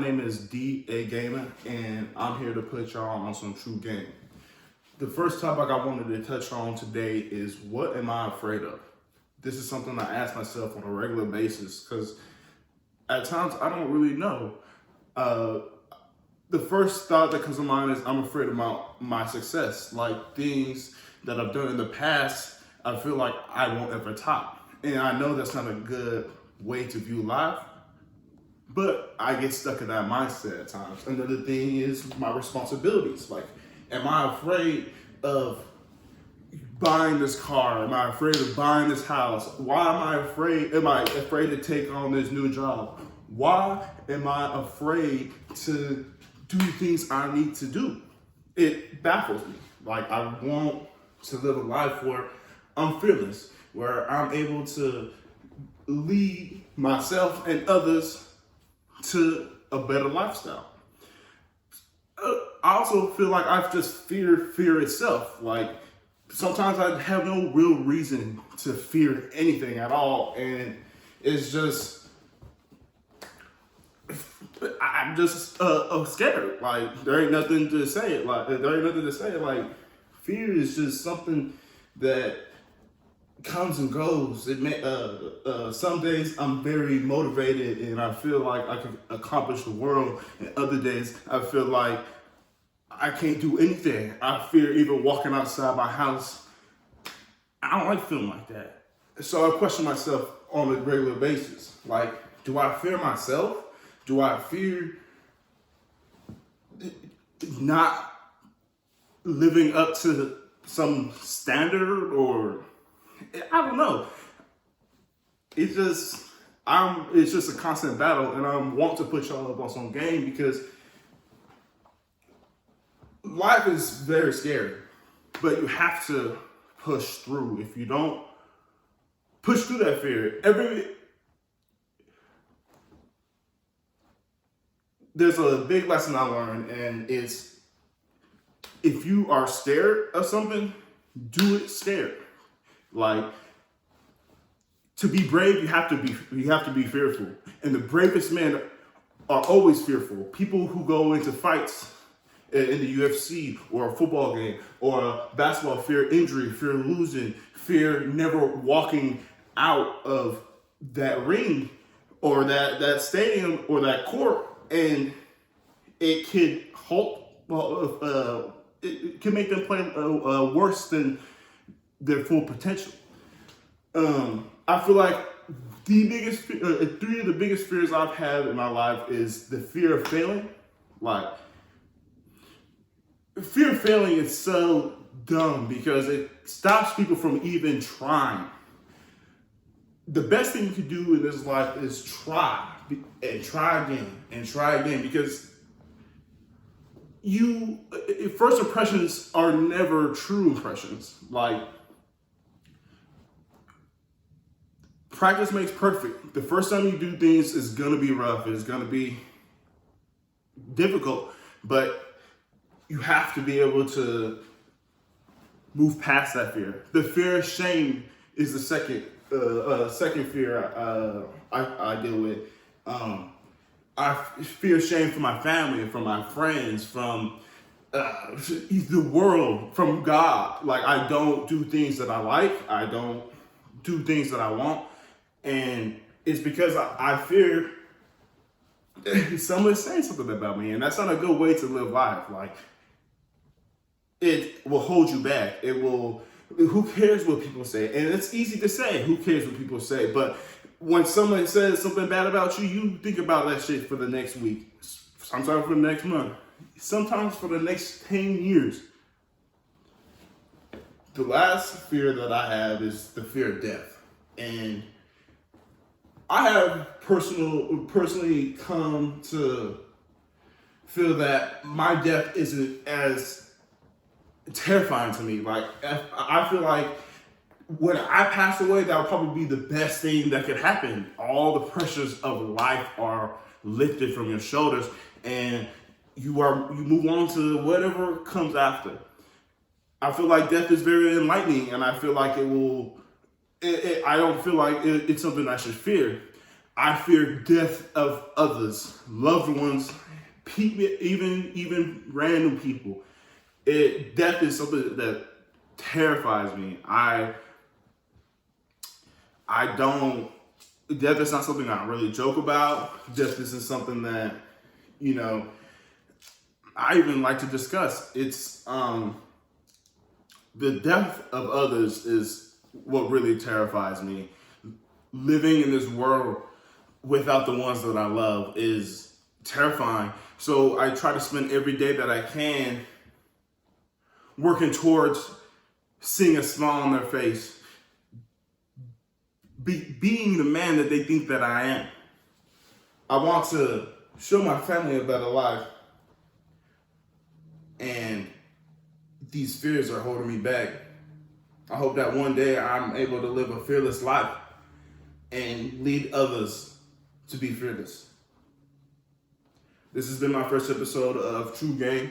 name is D.A. Gamer, and I'm here to put y'all on some true game. The first topic I wanted to touch on today is what am I afraid of? This is something I ask myself on a regular basis because at times I don't really know. The first thought that comes to mind is I'm afraid about my success, like things that I've done in the past. I feel like I won't ever top, and I know that's not a good way to view life. But I get stuck in that mindset at times. Another thing is my responsibilities. Like, am I afraid of buying this car? Am I afraid of buying this house? Why am I afraid? Am I afraid to take on this new job? Why am I afraid to do things I need to do? It baffles me. Like, I want to live a life where I'm fearless, where I'm able to lead myself and others to a better lifestyle. I also feel like I've just feared fear itself. Like, sometimes I have no real reason to fear anything at all, and it's just I'm just scared. Like, there ain't nothing to say it. Like, fear is just something that comes and goes. Some days I'm very motivated and I feel like I can accomplish the world, and other days I feel like I can't do anything. I fear even walking outside my house. I don't like feeling like that. So I question myself on a regular basis. Like, do I fear myself? Do I fear not living up to some standard, or I don't know. It's just a constant battle, and I want to put y'all up on some game because life is very scary, but you have to push through. If you don't push through that fear, there's a big lesson I learned, and it's if you are scared of something, do it scared. Like, to be brave, you have to be fearful. And the bravest men are always fearful. People who go into fights in the UFC or a football game or a basketball, fear injury, fear losing, fear never walking out of that ring or that stadium or that court, and it could it can make them play worse than their full potential. I feel like three of the biggest fears I've had in my life is the fear of failing. Like, fear of failing is so dumb because it stops people from even trying. The best thing you can do in this life is try and try again and try again, because first impressions are never true impressions. Like, practice makes perfect. The first time you do things is gonna be rough. It's gonna be difficult, but you have to be able to move past that fear. The fear of shame is the second fear I deal with. I fear shame from my family, from my friends, from the world, from God. Like, I don't do things that I like. I don't do things that I want. And it's because I fear someone saying something about me. And that's not a good way to live life. Like, it will hold you back. Who cares what people say? And it's easy to say, who cares what people say? But when someone says something bad about you, you think about that shit for the next week, sometimes for the next month, sometimes for the next 10 years. The last fear that I have is the fear of death. And I have personally come to feel that my death isn't as terrifying to me. Like, I feel like when I pass away, that would probably be the best thing that could happen. All the pressures of life are lifted from your shoulders, and you move on to whatever comes after. I feel like death is very enlightening, and I feel like I don't feel like it's something I should fear. I fear death of others, loved ones, people, even random people. Death is something that terrifies me. I don't. Death is not something I really joke about. Death isn't something that, you know, I even like to discuss. It's the death of others is what really terrifies me. Living in this world without the ones that I love is terrifying. So I try to spend every day that I can working towards seeing a smile on their face, being the man that they think that I am. I want to show my family a better life, and these fears are holding me back. I hope that one day I'm able to live a fearless life and lead others to be fearless. This has been my first episode of True Game.